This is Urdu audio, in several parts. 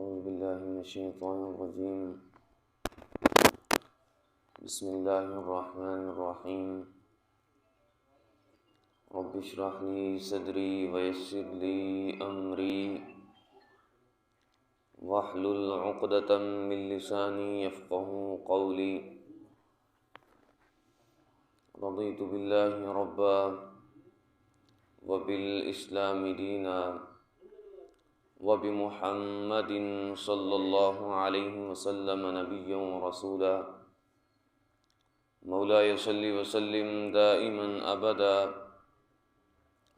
أعوذ بالله من الشيطان الرجيم. بسم الله الرحمن الرحيم. رب اشرح لي صدري ويسر لي أمري واحلل عقدة من لساني يفقهوا قولي. رضيت بالله ربا وبالإسلام دينا وبمحمد صلى الله عليه وسلم نبيا ورسولا. مولاي صل وسلم دائما أبدا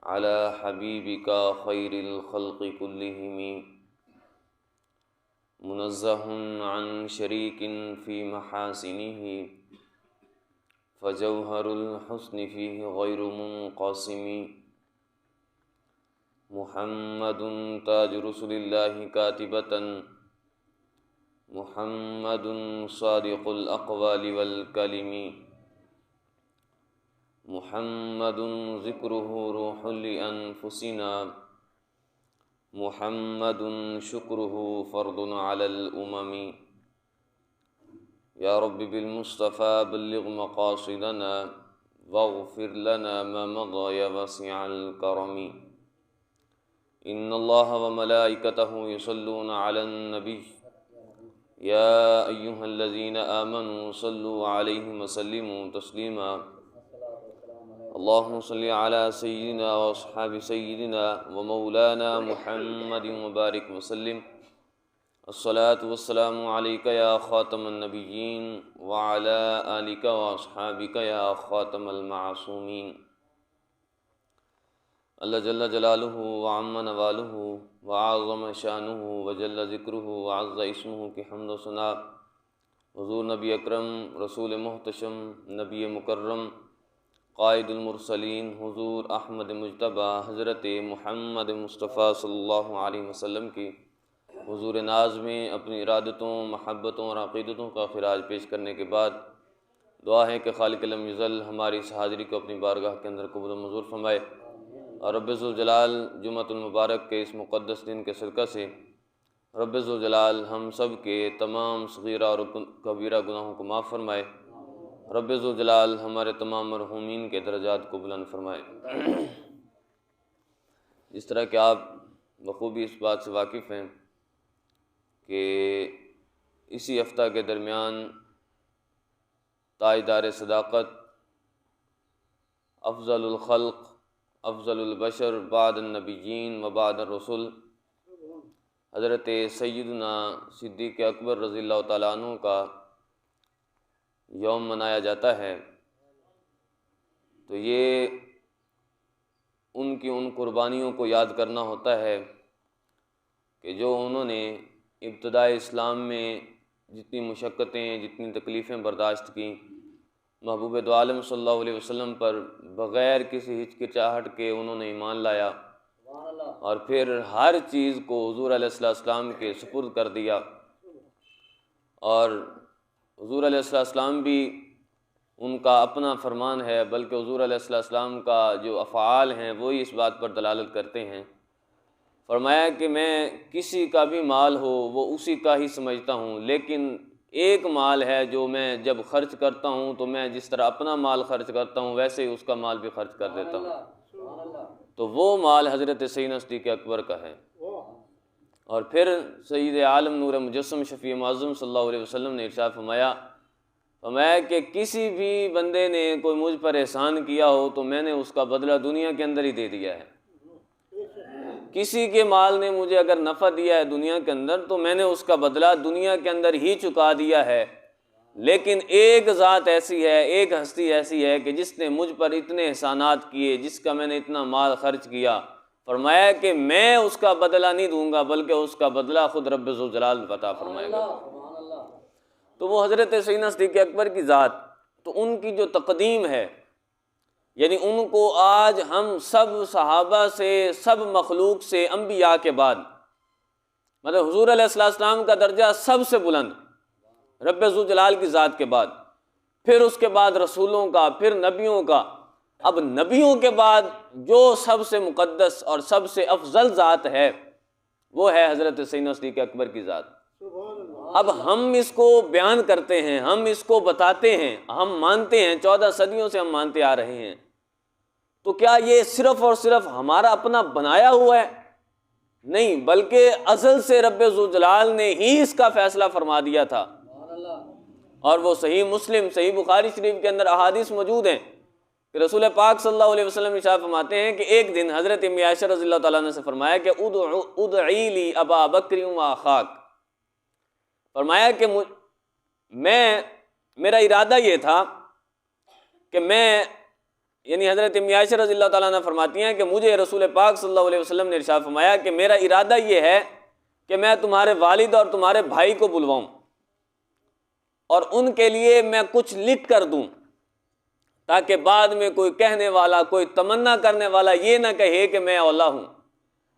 على حبيبك خير الخلق كلهم، منزه عن شريك في محاسنه، فجوهر الحسن فيه غير منقسم. محمد تاج رسل الله كاتبة، محمد صادق الأقوال والكلم، محمد ذكره روح لأنفسنا، محمد شكره فرض على الأمم. يا رب بالمصطفى بلغ مقاصدنا واغفر لنا ما مضى يا واسع الكرم. إن الله وملائكته يصلون على النبي يا أيها الذين آمنوا صلوا عليه وسلموا تسليما. اللهم صل على سيدنا وأصحاب سيدنا ومولانا محمد وبارك وسلم. الصلاة والسلام عليك يا خاتم النبيين وعلى آلك وأصحابك يا خاتم المعصومين. اللہ جل جلالہ وعم نوالہ وعظم شانہ وجل ذکرہ وعز اسمہ کی حمد و ثنا حضور نبی اکرم رسول محتشم نبی مکرم قائد المرسلین حضور احمد مجتبیٰ حضرت محمد مصطفیٰ صلی اللہ علیہ وسلم کی حضور ناز میں اپنی ارادتوں محبتوں اور عقیدتوں کا خراج پیش کرنے کے بعد دعا ہے کہ خالق لم یزل ہماری اس حاضری کو اپنی بارگاہ کے اندر قبول و منظور فرمائے، اور رب ذوالجلال جمعۃ المبارک کے اس مقدس دن کے صدقہ سے رب ذوالجلال ہم سب کے تمام صغیرہ اور کبیرہ گناہوں کو معاف فرمائے، رب ذوالجلال ہمارے تمام مرحومین کے درجات کو بلند فرمائے۔ جس طرح کہ آپ بخوبی اس بات سے واقف ہیں کہ اسی ہفتہ کے درمیان تاجدار صداقت، افضل الخلق، افضل البشر بعد النبیین و بعد الرسل، حضرت سیدنا صدیق اکبر رضی اللہ تعالیٰ عنہ کا یوم منایا جاتا ہے، تو یہ ان کی ان قربانیوں کو یاد کرنا ہوتا ہے کہ جو انہوں نے ابتدائے اسلام میں جتنی مشقتیں جتنی تکلیفیں برداشت کیں، محبوب دو عالم صلی اللہ علیہ وسلم پر بغیر کسی ہچکچاہٹ کے انہوں نے ایمان لایا، اور پھر ہر چیز کو حضور علیہ السلام کے سپرد کر دیا، اور حضور علیہ السلام بھی ان کا اپنا فرمان ہے، بلکہ حضور علیہ السلام کا جو افعال ہیں وہی اس بات پر دلالت کرتے ہیں۔ فرمایا کہ میں کسی کا بھی مال ہو وہ اسی کا ہی سمجھتا ہوں، لیکن ایک مال ہے جو میں جب خرچ کرتا ہوں تو میں جس طرح اپنا مال خرچ کرتا ہوں ویسے ہی اس کا مال بھی خرچ کر دیتا ہوں، تو وہ مال حضرت سیدنا صدیق اکبر کا ہے۔ اور پھر سید عالم نور مجسم شفیع معظم صلی اللہ علیہ وسلم نے ارشاد فرمایا کہ کسی بھی بندے نے کوئی مجھ پر احسان کیا ہو تو میں نے اس کا بدلہ دنیا کے اندر ہی دے دیا ہے۔ کسی کے مال نے مجھے اگر نفع دیا ہے دنیا کے اندر تو میں نے اس کا بدلہ دنیا کے اندر ہی چکا دیا ہے، لیکن ایک ذات ایسی ہے، ایک ہستی ایسی ہے کہ جس نے مجھ پر اتنے احسانات کیے، جس کا میں نے اتنا مال خرچ کیا، فرمایا کہ میں اس کا بدلہ نہیں دوں گا بلکہ اس کا بدلہ خود رب ذوالجلال عطا فرمائے گا۔ تو وہ حضرت سیدنا صدیق اکبر کی ذات، تو ان کی جو تقدیم ہے، یعنی ان کو آج ہم سب صحابہ سے، سب مخلوق سے، انبیاء کے بعد، مطلب حضور علیہ السلام کا درجہ سب سے بلند رب ذوالجلال کی ذات کے بعد، پھر اس کے بعد رسولوں کا، پھر نبیوں کا، اب نبیوں کے بعد جو سب سے مقدس اور سب سے افضل ذات ہے وہ ہے حضرت سیدنا صدیق اکبر کی ذات۔ اب ہم اس کو بیان کرتے ہیں، ہم اس کو بتاتے ہیں، ہم مانتے ہیں، 14 صدیوں سے ہم مانتے آ رہے ہیں، تو کیا یہ صرف اور صرف ہمارا اپنا بنایا ہوا ہے؟ نہیں، بلکہ ازل سے رب ذوالجلال نے ہی اس کا فیصلہ فرما دیا تھا، اور وہ صحیح مسلم، صحیح بخاری شریف کے اندر احادیث موجود ہیں کہ رسول پاک صلی اللہ علیہ وسلم ارشاد فرماتے ہیں کہ ایک دن حضرت ام عائشہ رضی اللہ تعالیٰ عنہ سے فرمایا کہ ادعی لی ابا بکر و اخاک، فرمایا کہ میرا ارادہ یہ تھا کہ میں، یعنی حضرت ام عائشہ رضی اللہ تعالیٰ عنہ فرماتی ہیں کہ مجھے رسول پاک صلی اللہ علیہ وسلم نے ارشاد فرمایا کہ میرا ارادہ یہ ہے کہ میں تمہارے والد اور تمہارے بھائی کو بلواؤں اور ان کے لیے میں کچھ لکھ کر دوں، تاکہ بعد میں کوئی کہنے والا، کوئی تمنا کرنے والا یہ نہ کہے کہ میں اولیٰ ہوں۔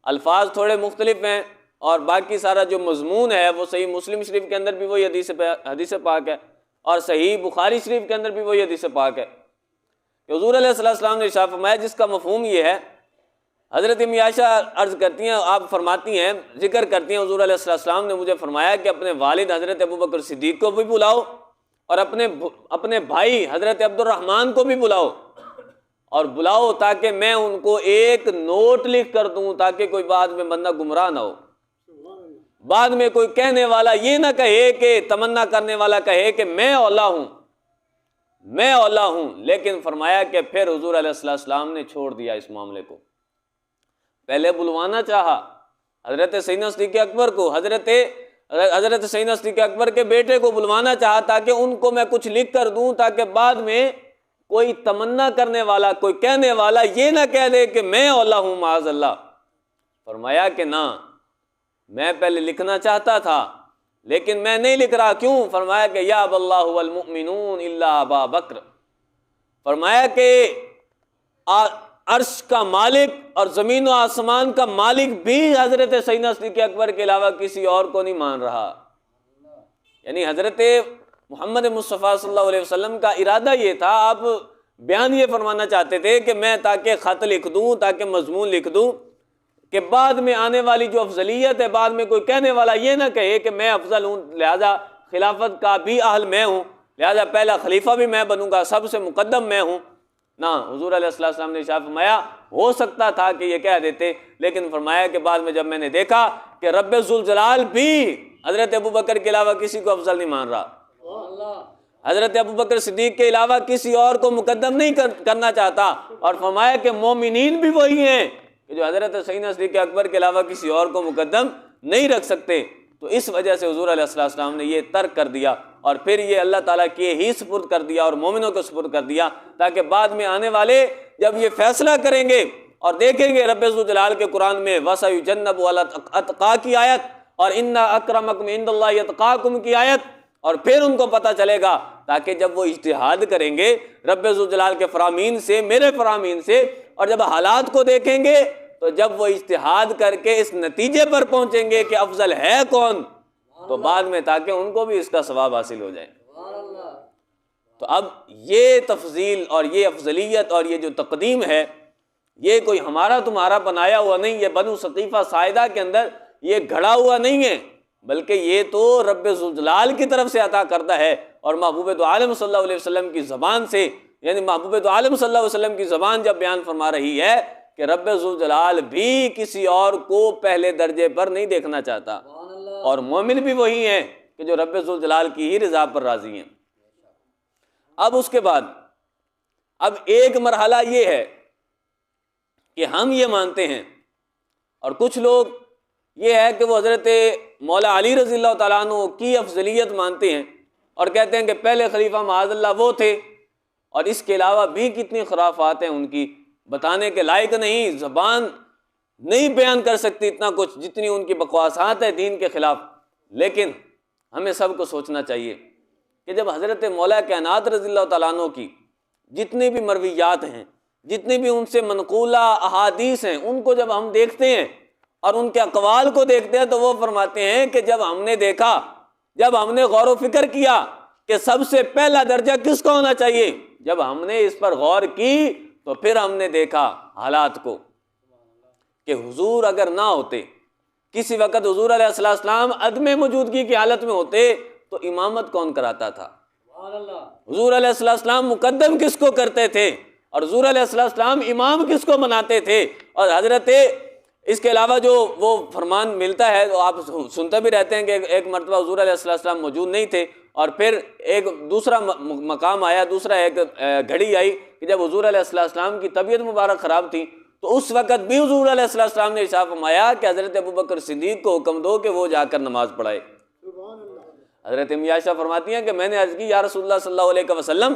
الفاظ تھوڑے مختلف ہیں اور باقی سارا جو مضمون ہے وہ صحیح مسلم شریف کے اندر بھی وہی حدیث پاک ہے، اور صحیح بخاری شریف کے اندر بھی وہی حدیث پاک ہے کہ حضور علیہ السلام نے ارشاد فرمایا، جس کا مفہوم یہ ہے، حضرت ام عائشہ عرض کرتی ہیں، آپ فرماتی ہیں، ذکر کرتی ہیں، حضور علیہ السلام نے مجھے فرمایا کہ اپنے والد حضرت ابو بکر صدیق کو بھی بلاؤ اور اپنے بھائی حضرت عبد الرحمن کو بھی بلاؤ، اور بلاؤ تاکہ میں ان کو ایک نوٹ لکھ کر دوں، تاکہ کوئی بعد میں بندہ گمراہ نہ ہو، بعد میں کوئی کہنے والا یہ نہ کہے، کہ تمنا کرنے والا کہے کہ میں اولیٰ ہوں، میں اولیٰ ہوں۔ لیکن فرمایا کہ پھر حضور علیہ السلام نے چھوڑ دیا اس معاملے کو۔ پہلے بلوانا چاہا حضرت سیدنا صدیق اکبر کو، حضرت سیدنا صدیق اکبر کے بیٹے کو بلوانا چاہا تاکہ ان کو میں کچھ لکھ کر دوں، تاکہ بعد میں کوئی تمنا کرنے والا، کوئی کہنے والا یہ نہ کہہ دے کہ میں اولیٰ ہوں معاذ اللہ۔ فرمایا کہ نہ، میں پہلے لکھنا چاہتا تھا لیکن میں نہیں لکھ رہا، کیوں؟ فرمایا کہ یا اب اللہ والمؤمنون الا ابا بکر، فرمایا کہ عرش کا مالک اور زمین و آسمان کا مالک بھی حضرت سیدنا صدیق اکبر کے علاوہ کسی اور کو نہیں مان رہا۔ یعنی حضرت محمد مصطفیٰ صلی اللہ علیہ وسلم کا ارادہ یہ تھا، آپ بیان یہ فرمانا چاہتے تھے کہ میں تاکہ خط لکھ دوں، تاکہ مضمون لکھ دوں کہ بعد میں آنے والی جو افضلیت ہے، بعد میں کوئی کہنے والا یہ نہ کہے کہ میں افضل ہوں، لہذا خلافت کا بھی اہل میں ہوں، لہذا پہلا خلیفہ بھی میں بنوں گا، سب سے مقدم میں ہوں۔ نہ، حضور علیہ السلام نے ارشاد فرمایا ہو سکتا تھا کہ یہ کہہ دیتے، لیکن فرمایا کہ بعد میں جب میں نے دیکھا کہ رب ذوالجلال بھی حضرت ابو بکر کے علاوہ کسی کو افضل نہیں مان رہا، حضرت ابو بکر صدیق کے علاوہ کسی اور کو مقدم نہیں کرنا چاہتا، اور فرمایا کہ مومنین بھی وہی ہیں کہ جو حضرت سیدنا صدیق اکبر کے علاوہ کسی اور کو مقدم نہیں رکھ سکتے، تو اس وجہ سے حضور علیہ السلام نے یہ ترک کر دیا، اور پھر یہ اللہ تعالیٰ کے ہی سپرد کر دیا اور مومنوں کو سپرد کر دیا، تاکہ بعد میں آنے والے جب یہ فیصلہ کریں گے اور دیکھیں گے رب ذوالجلال کے قرآن میں وَسَيُجَنَّبُ الْأَتْقَى کی آیت اور إِنَّ أَكْرَمَكُمْ عِندَ اللَّهِ أَتْقَاكُمْ کی آیت، اور پھر ان کو پتہ چلے گا، تاکہ جب وہ اجتہاد کریں گے رب ذوالجلال کے فرامین سے، میرے فرامین سے، اور جب حالات کو دیکھیں گے تو جب وہ اجتہاد کر کے اس نتیجے پر پہنچیں گے کہ افضل ہے کون، تو بعد میں تاکہ ان کو بھی اس کا ثواب حاصل ہو جائے۔ تو اب یہ تفضیل اور یہ افضلیت اور یہ جو تقدیم ہے، یہ کوئی ہمارا تمہارا بنایا ہوا نہیں، یہ بنو ثقیفہ ساعدہ کے اندر یہ گھڑا ہوا نہیں ہے، بلکہ یہ تو رب ذوالجلال کی طرف سے عطا کردہ ہے، اور محبوب دو عالم صلی اللہ علیہ وسلم کی زبان سے، یعنی محبوب دو عالم صلی اللہ علیہ وسلم کی زبان جب بیان فرما رہی ہے کہ رب ذوالجلال بھی کسی اور کو پہلے درجے پر نہیں دیکھنا چاہتا، اور مومن بھی وہی ہیں کہ جو رب ذوالجلال کی ہی رضا پر راضی ہیں۔ اب اس کے بعد اب ایک مرحلہ یہ ہے کہ ہم یہ مانتے ہیں، اور کچھ لوگ یہ ہے کہ وہ حضرت مولا علی رضی اللہ تعالیٰ عنہ کی افضلیت مانتے ہیں اور کہتے ہیں کہ پہلے خلیفہ معاذ اللہ وہ تھے، اور اس کے علاوہ بھی کتنی خرافات ہیں ان کی، بتانے کے لائق نہیں، زبان نہیں بیان کر سکتی اتنا کچھ جتنی ان کی بکواسات ہے دین کے خلاف۔ لیکن ہمیں سب کو سوچنا چاہیے کہ جب حضرت مولا کائنات رضی اللہ تعالیٰ عنہ کی جتنی بھی مرویات ہیں، جتنی بھی ان سے منقولہ احادیث ہیں، ان کو جب ہم دیکھتے ہیں اور ان کے اقوال کو دیکھتے ہیں، تو وہ فرماتے ہیں کہ جب ہم نے دیکھا، جب ہم نے غور و فکر کیا کہ سب سے پہلا درجہ کس کا ہونا چاہیے، جب ہم نے اس پر غور کی تو پھر ہم نے دیکھا حالات کو کہ حضور اگر نہ ہوتے، کسی وقت حضور علیہ السلام عدم موجودگی کی حالت میں ہوتے تو امامت کون کراتا تھا؟ حضور علیہ السلام مقدم کس کو کرتے تھے اور حضور علیہ السلام امام کس کو بناتے تھے؟ اور حضرت اس کے علاوہ جو وہ فرمان ملتا ہے تو آپ سنتے بھی رہتے ہیں کہ ایک مرتبہ حضور علیہ السلام موجود نہیں تھے اور پھر ایک دوسرا مقام آیا، دوسرا ایک گھڑی آئی کہ جب حضور علیہ السلام کی طبیعت مبارک خراب تھی تو اس وقت بھی حضور علیہ السلام نے ارشاد فرمایا کہ حضرت ابوبکر صدیق کو حکم دو کہ وہ جا کر نماز پڑھائے۔ حضرت امی عائشہ فرماتی ہیں کہ میں نے عرض کی یا رسول اللہ صلی اللہ علیہ وسلم،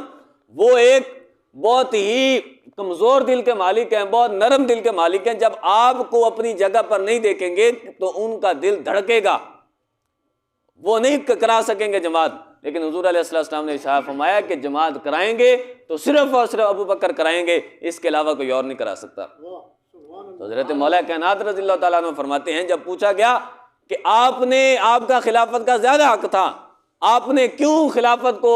وہ ایک بہت ہی کمزور دل کے مالک ہیں، بہت نرم دل کے مالک ہیں، جب آپ کو اپنی جگہ پر نہیں دیکھیں گے تو ان کا دل دھڑکے گا، وہ نہیں کرا سکیں گے جماعت۔ لیکن حضور علیہ السلام نے ارشاد فرمایا کہ جماعت کرائیں گے تو صرف اور صرف ابو بکر کرائیں گے، اس کے علاوہ کوئی اور نہیں کرا سکتا۔ تو حضرت مولا کائنات رضی اللہ تعالیٰ عنہ فرماتے ہیں جب پوچھا گیا کہ آپ کا خلافت کا زیادہ حق تھا، آپ نے کیوں خلافت کو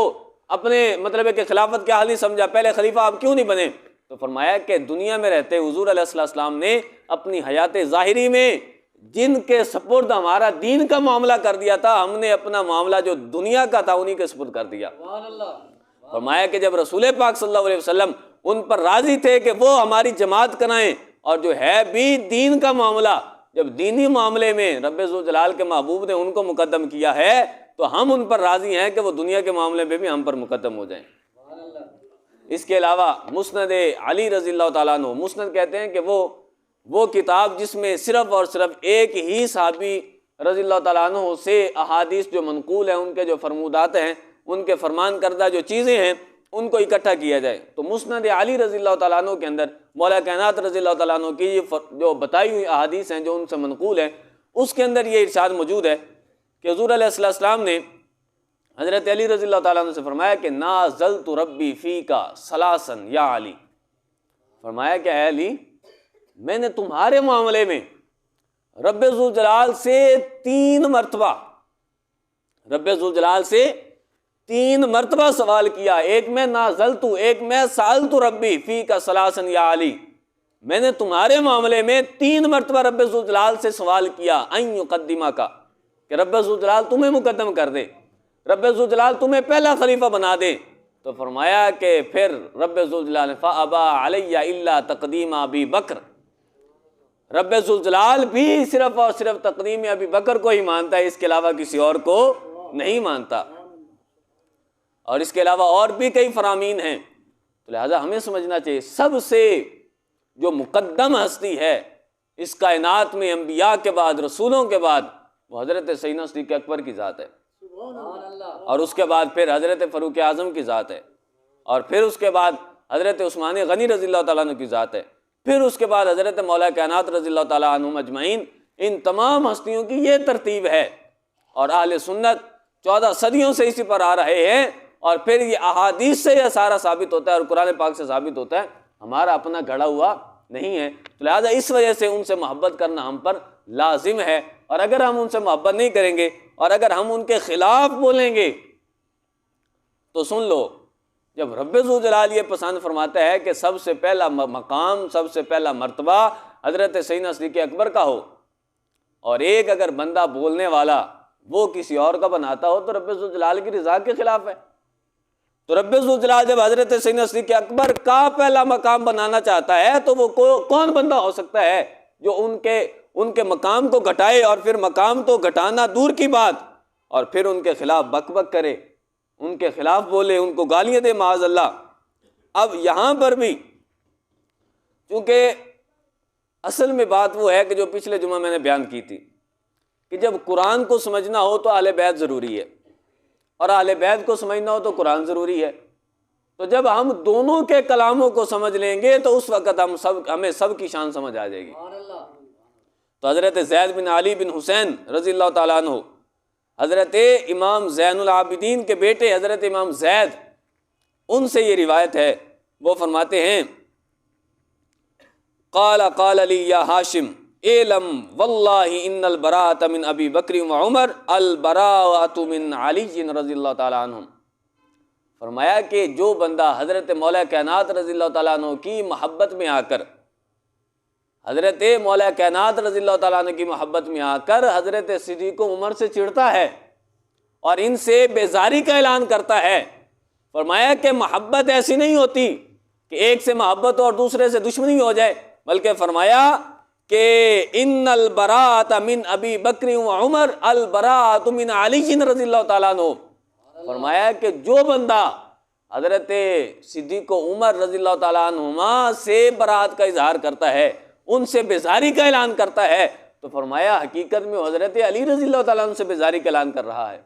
اپنے مطلب ہے کہ خلافت کے حال نہیں سمجھا، پہلے خلیفہ آپ کیوں نہیں بنے؟ تو فرمایا کہ دنیا میں رہتے حضور علیہ السلام نے اپنی حیات ظاہری میں جن کے سپرد ہمارا دین کا معاملہ کر دیا تھا، ہم نے اپنا معاملہ جو دنیا کا تھا انہی کے سپرد کر دیا۔ فرمایا کہ جب رسول پاک صلی اللہ علیہ وسلم ان پر راضی تھے کہ وہ ہماری جماعت کرائیں، اور جو ہے بھی دین کا معاملہ، جب دینی معاملے میں رب ذوالجلال کے محبوب نے ان کو مقدم کیا ہے تو ہم ان پر راضی ہیں کہ وہ دنیا کے معاملے میں بھی ہم پر مقدم ہو جائیں۔ اس کے علاوہ مسند علی رضی اللہ تعالیٰ عنہ، مسند کہتے ہیں کہ وہ کتاب جس میں صرف اور صرف ایک ہی صحابی رضی اللہ تعالیٰ عنہ سے احادیث جو منقول ہیں، ان کے جو فرمودات ہیں، ان کے فرمان کردہ جو چیزیں ہیں ان کو اکٹھا کیا جائے تو مسند علی رضی اللہ تعالیٰ عنہ کے اندر مولا کائنات رضی اللہ تعالیٰ عنہ کی جو بتائی ہوئی احادیث ہیں جو ان سے منقول ہیں، اس کے اندر یہ ارشاد موجود ہے کہ حضور علیہ السلام نے حضرت علی رضی اللہ تعالیٰ عنہ سے فرمایا کہ نازلت ربی فیکا ثلاثا یا علی، فرمایا کہ اے علی، میں نے تمہارے معاملے میں رب ذوالجلال سے 3 مرتبہ سوال کیا، ایک میں نازلتو، ایک میں سالت ربی فیکا ثلاثا یا علی، میں نے تمہارے معاملے میں 3 مرتبہ رب ذوالجلال سے سوال کیا ان یقدمک، کہ رب ذوالجلال تمہیں مقدم کر دے، رب ذوالجلال تمہیں پہلا خلیفہ بنا دے۔ تو فرمایا کہ پھر رب ذوالجلال فابا علی الا تقدیم ابی بکر، رب ذوالجلال بھی صرف اور صرف تقدیم ابی بکر کو ہی مانتا ہے، اس کے علاوہ کسی اور کو نہیں مانتا۔ اور اس کے علاوہ اور بھی کئی فرامین ہیں، تو لہٰذا ہمیں سمجھنا چاہیے سب سے جو مقدم ہستی ہے اس کائنات میں انبیاء کے بعد، رسولوں کے بعد، وہ حضرت سیدنا صدیق اکبر کی ذات ہے، اور اس کے بعد پھر حضرت فاروق اعظم کی ذات ہے، اور پھر اس کے بعد حضرت عثمان غنی رضی اللہ تعالیٰ عنہ کی ذات ہے، پھر اس کے بعد حضرت مولا کائنات رضی اللہ تعالیٰ عنہم اجمعین۔ ان تمام ہستیوں کی یہ ترتیب ہے، اور اہل سنت 14 صدیوں سے اسی پر آ رہے ہیں، اور پھر یہ احادیث سے یہ سارا ثابت ہوتا ہے اور قرآن پاک سے ثابت ہوتا ہے، ہمارا اپنا گھڑا ہوا نہیں ہے۔ تو لہٰذا اس وجہ سے ان سے محبت کرنا ہم پر لازم ہے، اور اگر ہم ان سے محبت نہیں کریں گے اور اگر ہم ان کے خلاف بولیں گے تو سن لو، جب رب ذوالجلال یہ پسند فرماتا ہے کہ سب سے پہلا مقام، سب سے پہلا مرتبہ حضرت سیدنا صدیق اکبر کا ہو، اور ایک اگر بندہ بولنے والا وہ کسی اور کا بناتا ہو تو رب ذوالجلال کی رضا کے خلاف ہے۔ تو رب ذوالجلال جب حضرت سیدنا صدیق اکبر کا پہلا مقام بنانا چاہتا ہے تو وہ کون بندہ ہو سکتا ہے جو ان کے مقام کو گھٹائے، اور پھر مقام تو گھٹانا دور کی بات، اور پھر ان کے خلاف بک بک کرے، ان کے خلاف بولے، ان کو گالیاں دے معاذ اللہ۔ اب یہاں پر بھی چونکہ اصل میں بات وہ ہے کہ جو پچھلے جمعہ میں نے بیان کی تھی کہ جب قرآن کو سمجھنا ہو تو اہل بیت ضروری ہے، اور اہل بیت کو سمجھنا ہو تو قرآن ضروری ہے۔ تو جب ہم دونوں کے کلاموں کو سمجھ لیں گے تو اس وقت ہمیں سب کی شان سمجھ آ جائے گی۔ تو حضرت زید بن علی بن حسین رضی اللہ تعالیٰ عنہ، حضرت امام زین العابدین کے بیٹے حضرت امام زید، ان سے یہ روایت ہے، وہ فرماتے ہیں قال علی یا ہاشم اعلم واللہ ان البراءۃ من ابی بکر و عمر البراءۃ من علی رضی اللہ تعالیٰ عنہ، فرمایا کہ جو بندہ حضرت مولا کائنات رضی اللہ تعالیٰ عنہ کی محبت میں آ کر حضرت مولا کائنات رضی اللہ تعالیٰ عنہ کی محبت میں آ کر حضرت صدیق عمر سے چڑھتا ہے اور ان سے بیزاری کا اعلان کرتا ہے۔ فرمایا کہ محبت ایسی نہیں ہوتی کہ ایک سے محبت اور دوسرے سے دشمنی ہو جائے، بلکہ فرمایا کہ ان البراءۃ من ابی بکر و عمر البراءۃ من علی رضی اللہ تعالیٰ عنہ۔ فرمایا کہ جو بندہ حضرت صدیق عمر رضی اللہ تعالیٰ عنہما سے برات کا اظہار کرتا ہے، ان سے بیزاری کا اعلان کرتا ہے، تو فرمایا حقیقت میں حضرت علی رضی اللہ تعالیٰ عنہ سے بیزاری کا اعلان کر رہا ہے۔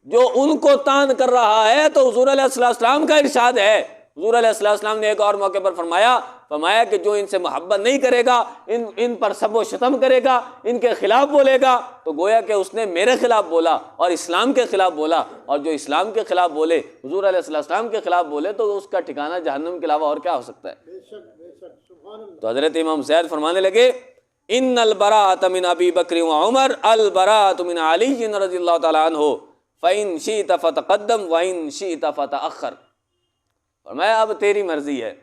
جو ان کو تان کر رہا ہے تو حضور علیہ السلام کا ارشاد ہے۔ حضور علیہ السلام نے ایک اور موقع پر فرمایا کہ جو ان سے محبت نہیں کرے گا، ان پر سب و شتم کرے گا، ان کے خلاف بولے گا، تو گویا کہ اس نے میرے خلاف بولا اور اسلام کے خلاف بولا، اور جو اسلام کے خلاف بولے، حضور علیہ السلام کے خلاف بولے، تو اس کا ٹھکانہ جہنم کے علاوہ اور کیا ہو سکتا ہے؟ تو حضرت امام زید فرمانے لگے ان البراءۃ من ابی بکر و عمر البراءۃ من علی رضی اللہ تعالیٰ عنہ فَإِن شِئْتَ فَتَقَدَّمْ وَإِن شِئْتَ فَتَأَخَّرْ۔ فرمایا اب تیری مرضی ہے،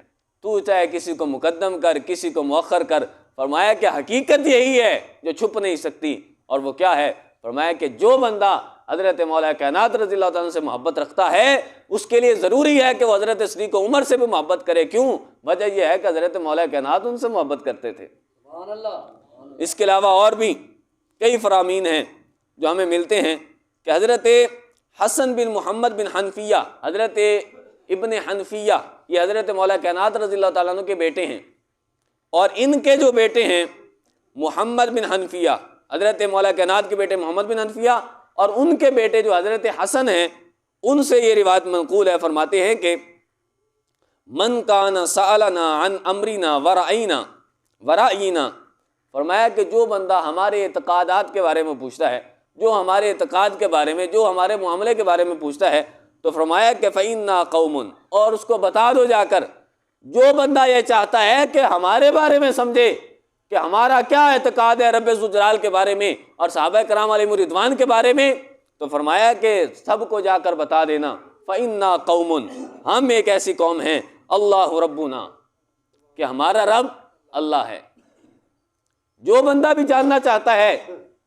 تو چاہے کسی کو مقدم کر، کسی کو مؤخر کر۔ فرمایا کہ حقیقت یہی ہے جو چھپ نہیں سکتی، اور وہ کیا ہے؟ فرمایا کہ جو بندہ حضرت مولا کائنات رضی اللہ تعالیٰ سے محبت رکھتا ہے، اس کے لیے ضروری ہے کہ وہ حضرت صدیق عمر سے بھی محبت کرے۔ کیوں؟ وجہ یہ ہے کہ حضرت مولا کائنات ان سے محبت کرتے تھے۔ اس کے علاوہ اور بھی کئی فرامین ہیں جو ہمیں ملتے ہیں کہ حضرت حسن بن محمد بن حنفیہ، حضرت ابن حنفیہ، یہ حضرت مولا کائنات رضی اللہ تعالیٰ عنہ کے بیٹے ہیں، اور ان کے جو بیٹے ہیں محمد بن حنفیہ، حضرت مولا کائنات کے بیٹے محمد بن حنفیہ، اور ان کے بیٹے جو حضرت حسن ہیں، ان سے یہ روایت منقول ہے، فرماتے ہیں کہ من کان سألنا عن امرنا ورائینا، فرمایا کہ جو بندہ ہمارے اعتقادات کے بارے میں پوچھتا ہے، جو ہمارے اعتقاد کے بارے میں، جو ہمارے معاملے کے بارے میں پوچھتا ہے، تو فرمایا کہ فَإِنَّا قَوْمٌ، اور اس کو بتا دو جا کر، جو بندہ یہ چاہتا ہے کہ ہمارے بارے میں سمجھے کہ ہمارا کیا اعتقاد ہے رب ذوالجلال کے بارے میں اور صحابہ کرام علیہم رضوان کے بارے میں، تو فرمایا کہ سب کو جا کر بتا دینا فَإِنَّا قَوْمٌ، ہم ایک ایسی قوم ہیں، اللہ ربنا، کہ ہمارا رب اللہ ہے۔ جو بندہ بھی جاننا چاہتا ہے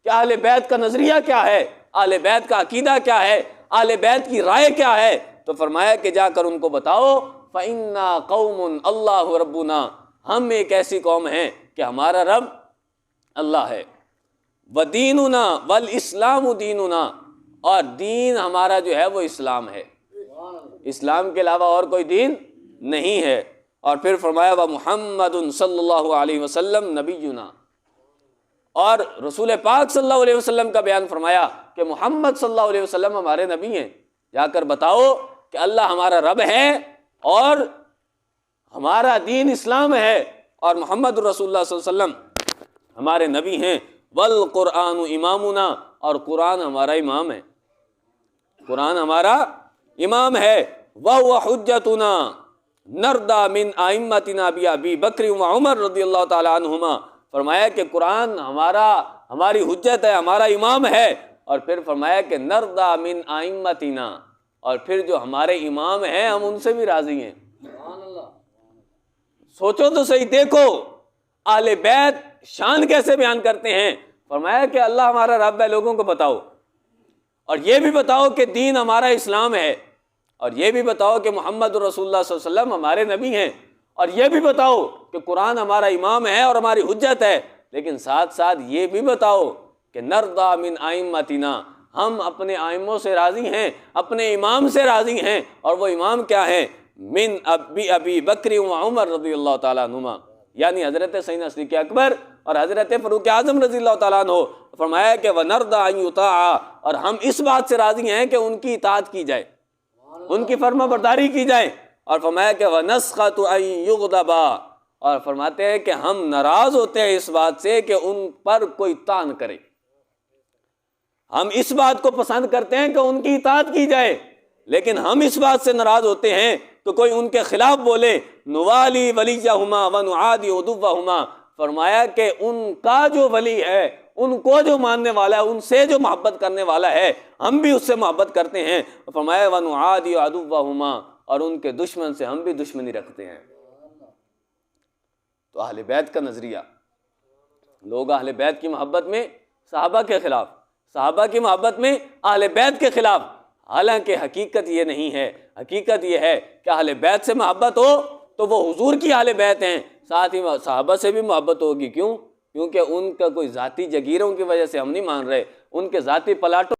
کہ اہل بیت کا نظریہ کیا ہے، اہل بیت کا عقیدہ کیا ہے، اہل بیت کی رائے کیا ہے، تو فرمایا کہ جا کر ان کو بتاؤ فَإِنَّا قَوْمٌ اللہ ربنا، ہم ایک ایسی قوم ہیں کہ ہمارا رب اللہ ہے۔ وَدِينُنَا وَالْإِسْلَامُ دِينُنَا، اور دین ہمارا جو ہے وہ اسلام ہے، اسلام کے علاوہ اور کوئی دین نہیں ہے۔ اور پھر فرمایا وَمُحَمَّدٌ صلی اللہ علیہ وسلم نبینا، اور رسول پاک صلی اللہ علیہ وسلم کا بیان فرمایا کہ محمد صلی اللہ علیہ وسلم ہمارے نبی ہیں۔ جا کر بتاؤ کہ اللہ ہمارا رب ہے اور ہمارا دین اسلام ہے، اور محمد رسول اللہ صلی اللہ علیہ وسلم ہمارے نبی ہیں۔ والقرآن امامنا، اور قرآن ہمارا امام ہے، قرآن ہمارا امام ہے۔ وَهُوَ حُجَّتُنَا نَرْضَىٰ مِنْ أَئِمَّتِنَا بِأَبِي بَکْرٍ وَعُمَرٍ رضی اللہ تعالیٰ عنہما، فرمایا کہ قرآن ہماری حجت ہے، ہمارا امام ہے، اور پھر فرمایا کہ نَرْضَىٰ مِنْ أَئِمَّتِنَا، اور پھر جو ہمارے امام ہیں ہم ان سے بھی راضی ہیں۔ سوچو تو صحیح، دیکھو اہل بیت شان کیسے بیان کرتے ہیں۔ فرمایا کہ اللہ ہمارا رب ہے، لوگوں کو بتاؤ، اور یہ بھی بتاؤ کہ دین ہمارا اسلام ہے، اور یہ بھی بتاؤ کہ محمد رسول اللہ صلی اللہ علیہ وسلم ہمارے نبی ہیں، اور یہ بھی بتاؤ کہ قرآن ہمارا امام ہے اور ہماری حجت ہے، لیکن ساتھ ساتھ یہ بھی بتاؤ کہ نرضیٰ من ائمتنا، ہم اپنے ائموں سے راضی ہیں، اپنے امام سے راضی ہیں، اور وہ امام کیا ہیں؟ من ابی بکر و عمر رضی اللہ تعالیٰ عنہما، یعنی حضرت سیدنا صدیق اکبر اور حضرت فاروق اعظم رضی اللہ تعالیٰ عنہ۔ فرمایا کہ وَنَرْضَىٰ أَن يُطَاعَ، اور ہم اس بات سے راضی ہیں کہ ان کی اطاعت کی جائے، ان کی فرما برداری کی جائے، اور فرمایا کہ وَنَسْخَطُ أَن يُغْضَبَ، اور فرماتے ہیں کہ ہم ناراض ہوتے ہیں اس بات سے کہ ان پر کوئی طعن کرے، ہم اس بات کو پسند کرتے ہیں کہ ان کی اطاعت کی جائے، لیکن ہم اس بات سے ناراض ہوتے ہیں کہ کوئی ان کے خلاف بولے۔ نوالی ولیہما ونعادی عدوہما، فرمایا کہ ان کا جو ولی ہے، ان کو جو ماننے والا ہے، ان سے جو محبت کرنے والا ہے، ہم بھی اس سے محبت کرتے ہیں۔ فرمایا ونعادی عدوہما، اور ان کے دشمن سے ہم بھی دشمنی رکھتے ہیں۔ تو اہل بیت کا نظریہ، لوگ اہل بیت کی محبت میں صحابہ کے خلاف، صحابہ کی محبت میں اہل بیت کے خلاف، حالانکہ حقیقت یہ نہیں ہے، حقیقت یہ ہے کہ اہل بیت سے محبت ہو تو وہ حضور کی اہل بیت ہیں، ساتھ ہی صحابہ سے بھی محبت ہوگی. کیوں؟ کیونکہ ان کا کوئی ذاتی جگیروں کی وجہ سے ہم نہیں مان رہے، ان کے ذاتی پلاٹوں